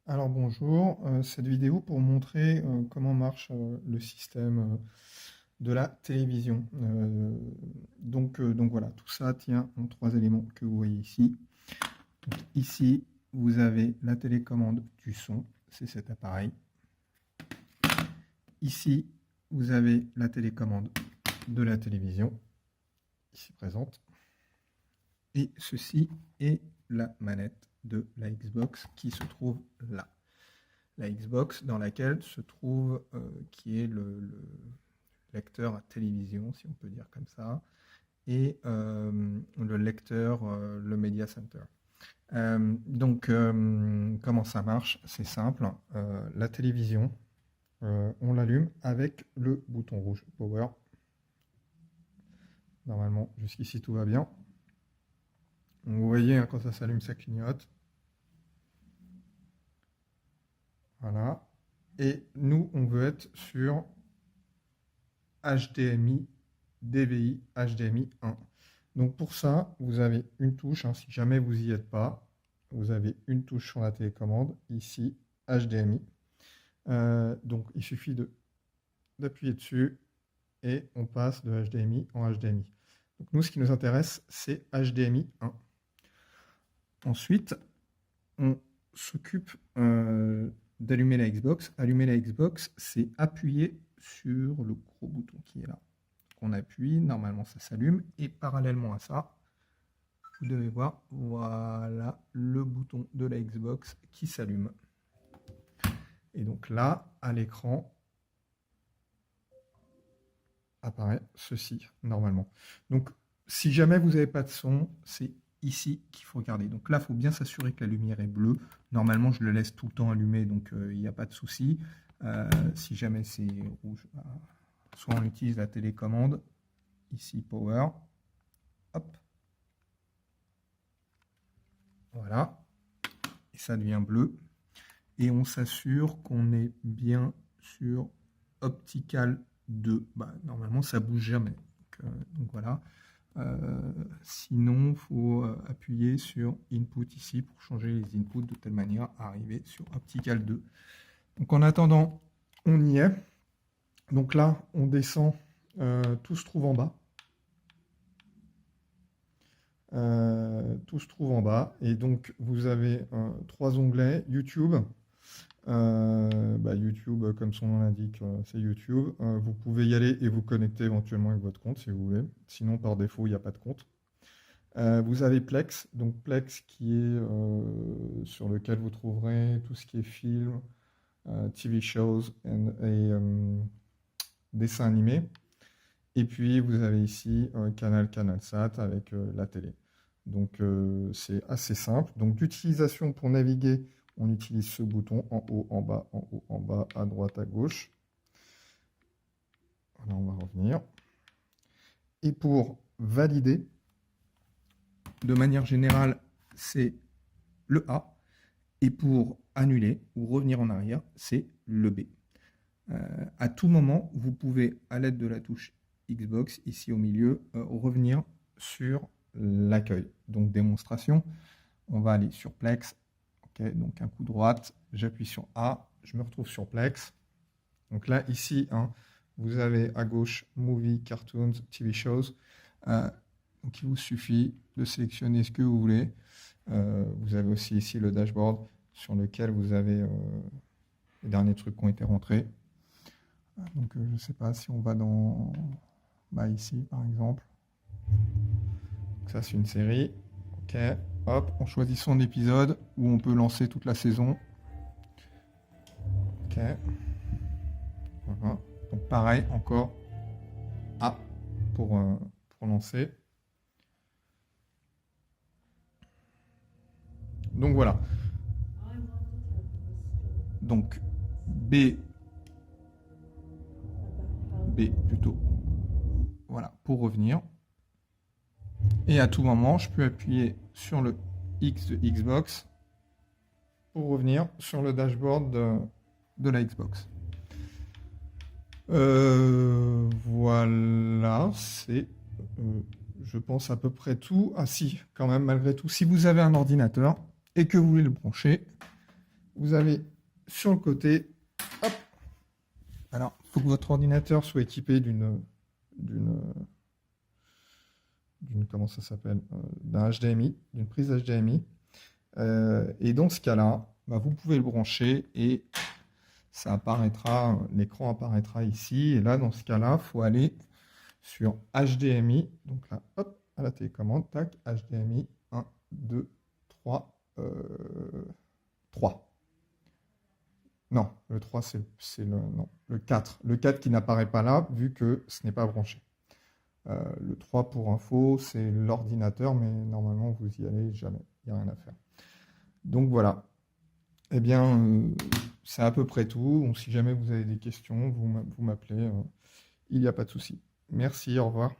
Alors bonjour, cette vidéo pour montrer comment marche le système de la télévision. Donc voilà, tout ça tient en trois éléments que vous voyez ici. Donc ici, vous avez la télécommande du son, c'est cet appareil. Ici, vous avez la télécommande de la télévision, ici présente. Et ceci est la manette de la Xbox qui se trouve là. La Xbox dans laquelle se trouve, qui est le lecteur à télévision, si on peut dire comme ça, et le lecteur, le Media Center. Comment ça marche? C'est simple. La télévision, on l'allume avec le bouton rouge Power. Normalement, jusqu'ici, tout va bien. Vous voyez, hein, quand ça s'allume, ça clignote. Voilà. Et nous, on veut être sur HDMI, DVI, HDMI 1. Donc pour ça, vous avez une touche, hein, si jamais vous n'y êtes pas, vous avez une touche sur la télécommande, ici, HDMI. Donc il suffit d'appuyer dessus et on passe de HDMI en HDMI. Donc nous, ce qui nous intéresse, c'est HDMI 1. Ensuite, on s'occupe d'allumer la Xbox. Allumer la Xbox, c'est appuyer sur le gros bouton qui est là. On appuie, normalement ça s'allume, et parallèlement à ça, vous devez voir, voilà, le bouton de la Xbox qui s'allume. Et donc là, à l'écran, apparaît ceci, normalement. Donc, si jamais vous n'avez pas de son, c'est ici qu'il faut regarder. Donc là, il faut bien s'assurer que la lumière est bleue. Normalement, je le laisse tout le temps allumé, donc il n'y a pas de souci. Si jamais c'est rouge, soit on utilise la télécommande, ici Power, hop, voilà, et ça devient bleu. Et on s'assure qu'on est bien sur Optical 2. Normalement, ça bouge jamais. Donc voilà. Sinon, il faut appuyer sur Input ici pour changer les inputs de telle manière à arriver sur Optical 2. Donc en attendant, on y est. Donc là, on descend, tout se trouve en bas. Tout se trouve en bas. Et donc, vous avez trois onglets. YouTube. YouTube, comme son nom l'indique, c'est YouTube. Vous pouvez y aller et vous connecter éventuellement avec votre compte si vous voulez. Sinon, par défaut, il n'y a pas de compte. Vous avez Plex, donc Plex qui est sur lequel vous trouverez tout ce qui est film, TV shows et dessins animés. Et puis vous avez ici CanalSat avec la télé. Donc c'est assez simple. Donc d'utilisation pour naviguer, on utilise ce bouton en haut, en bas, à droite, à gauche. Voilà, on va revenir. Et pour valider, de manière générale, c'est le A. Et pour annuler ou revenir en arrière, c'est le B. À tout moment, vous pouvez, à l'aide de la touche Xbox, ici au milieu, revenir sur l'accueil. Donc démonstration, on va aller sur Plex. Okay, donc un coup droite, j'appuie sur A, je me retrouve sur Plex. Donc là, ici, hein, vous avez à gauche Movie, Cartoons, TV Shows. Donc il vous suffit de sélectionner ce que vous voulez. Vous avez aussi ici le dashboard sur lequel vous avez les derniers trucs qui ont été rentrés. Donc je ne sais pas si on va dans ici par exemple. Donc, ça c'est une série. Ok, hop, on choisit son épisode où on peut lancer toute la saison. Ok. Voilà. Donc pareil, encore A pour lancer. Donc voilà. Donc B plutôt. Voilà, pour revenir. Et à tout moment, je peux appuyer sur le X de Xbox pour revenir sur le dashboard de la Xbox. Voilà, c'est, je pense, à peu près tout. Ah si, quand même, malgré tout, si vous avez un ordinateur et que vous voulez le brancher, vous avez sur le côté, hop, alors, il faut que votre ordinateur soit équipé d'une comment ça s'appelle, d'un HDMI, d'une prise HDMI. Et dans ce cas-là, bah, vous pouvez le brancher et ça apparaîtra, l'écran apparaîtra ici. Et là, dans ce cas-là, il faut aller sur HDMI. Donc là, hop, à la télécommande, tac, HDMI 1, 2, 3, 3. Non, le 3, c'est le 4. Le 4 qui n'apparaît pas là, vu que ce n'est pas branché. Le 3, pour info, c'est l'ordinateur, mais normalement, vous y allez jamais. Il n'y a rien à faire. Donc voilà. Eh bien, c'est à peu près tout. Donc, si jamais vous avez des questions, vous m'appelez. Il n'y a pas de souci. Merci, au revoir.